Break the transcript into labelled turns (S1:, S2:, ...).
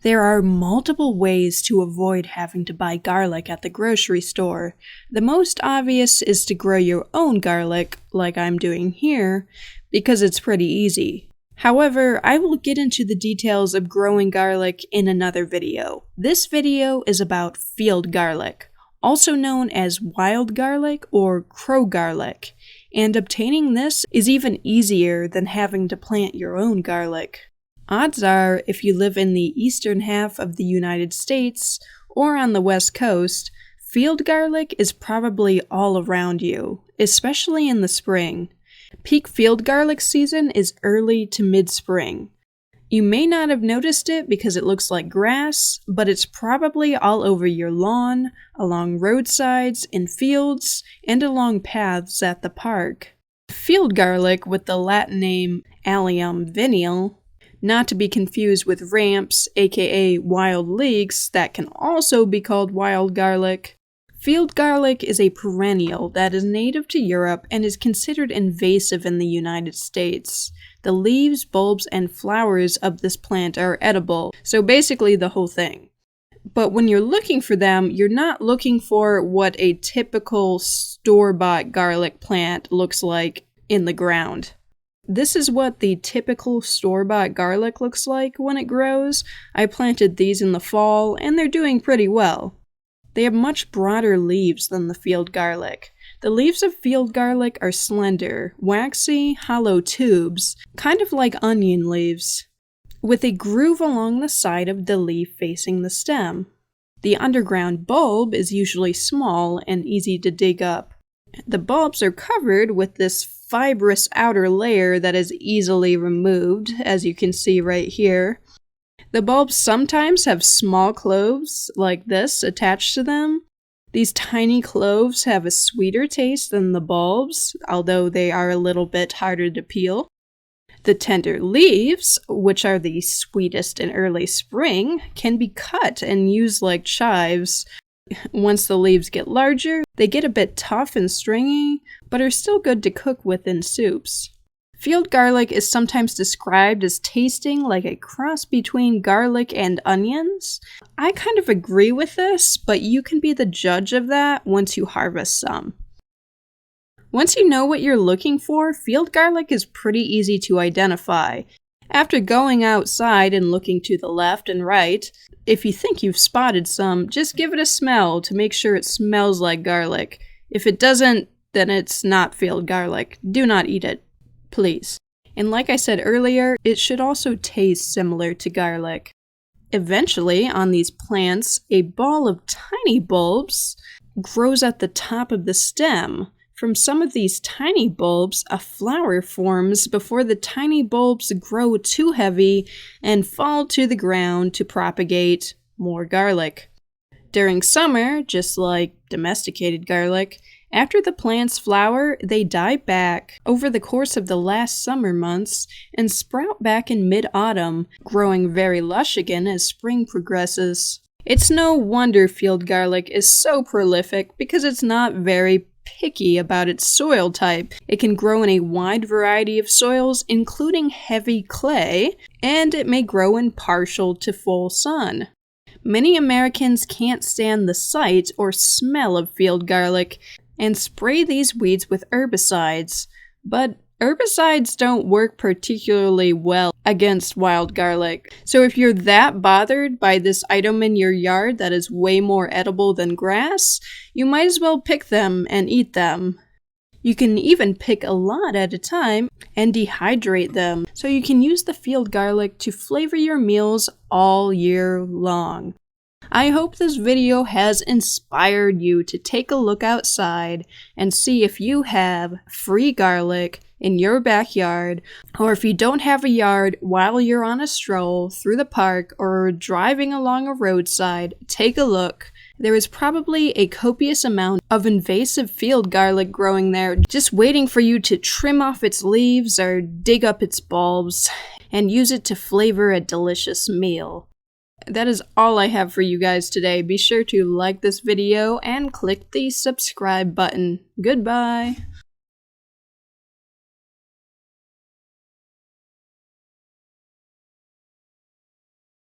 S1: There are multiple ways to avoid having to buy garlic at the grocery store. The most obvious is to grow your own garlic, like I'm doing here, because it's pretty easy. However, I will get into the details of growing garlic in another video. This video is about field garlic, also known as wild garlic or crow garlic, and obtaining this is even easier than having to plant your own garlic. Odds are, if you live in the eastern half of the United States or on the West Coast, field garlic is probably all around you, especially in the spring. Peak field garlic season is early to mid-spring. You may not have noticed it because it looks like grass, but it's probably all over your lawn, along roadsides, in fields, and along paths at the park. Field garlic, with the Latin name Allium vineale, not to be confused with ramps, aka wild leeks, that can also be called wild garlic. Field garlic is a perennial that is native to Europe and is considered invasive in the United States. The leaves, bulbs, and flowers of this plant are edible, so basically the whole thing. But when you're looking for them, you're not looking for what a typical store-bought garlic plant looks like in the ground. This is what the typical store-bought garlic looks like when it grows. I planted these in the fall, and they're doing pretty well. They have much broader leaves than the field garlic. The leaves of field garlic are slender, waxy, hollow tubes, kind of like onion leaves, with a groove along the side of the leaf facing the stem. The underground bulb is usually small and easy to dig up. The bulbs are covered with this fibrous outer layer that is easily removed, as you can see right here. The bulbs sometimes have small cloves, like this, attached to them. These tiny cloves have a sweeter taste than the bulbs, although they are a little bit harder to peel. The tender leaves, which are the sweetest in early spring, can be cut and used like chives. Once the leaves get larger, they get a bit tough and stringy, but are still good to cook with in soups. Field garlic is sometimes described as tasting like a cross between garlic and onions. I kind of agree with this, but you can be the judge of that once you harvest some. Once you know what you're looking for, field garlic is pretty easy to identify. After going outside and looking to the left and right, if you think you've spotted some, just give it a smell to make sure it smells like garlic. If it doesn't, then it's not field garlic. Do not eat it, please. And like I said earlier, it should also taste similar to garlic. Eventually, on these plants, a ball of tiny bulbs grows at the top of the stem. From some of these tiny bulbs, a flower forms before the tiny bulbs grow too heavy and fall to the ground to propagate more garlic. During summer, just like domesticated garlic, after the plants flower, they die back over the course of the last summer months and sprout back in mid-autumn, growing very lush again as spring progresses. It's no wonder field garlic is so prolific because it's not very picky about its soil type. It can grow in a wide variety of soils, including heavy clay, and it may grow in partial to full sun. Many Americans can't stand the sight or smell of field garlic and spray these weeds with herbicides, but herbicides don't work particularly well against wild garlic. So if you're that bothered by this item in your yard that is way more edible than grass, you might as well pick them and eat them. You can even pick a lot at a time and dehydrate them, so you can use the field garlic to flavor your meals all year long. I hope this video has inspired you to take a look outside and see if you have free garlic in your backyard, or if you don't have a yard, while you're on a stroll through the park or driving along a roadside, take a look. There is probably a copious amount of invasive field garlic growing there, just waiting for you to trim off its leaves or dig up its bulbs and use it to flavor a delicious meal. That is all I have for you guys today. Be sure to like this video and click the subscribe button. Goodbye!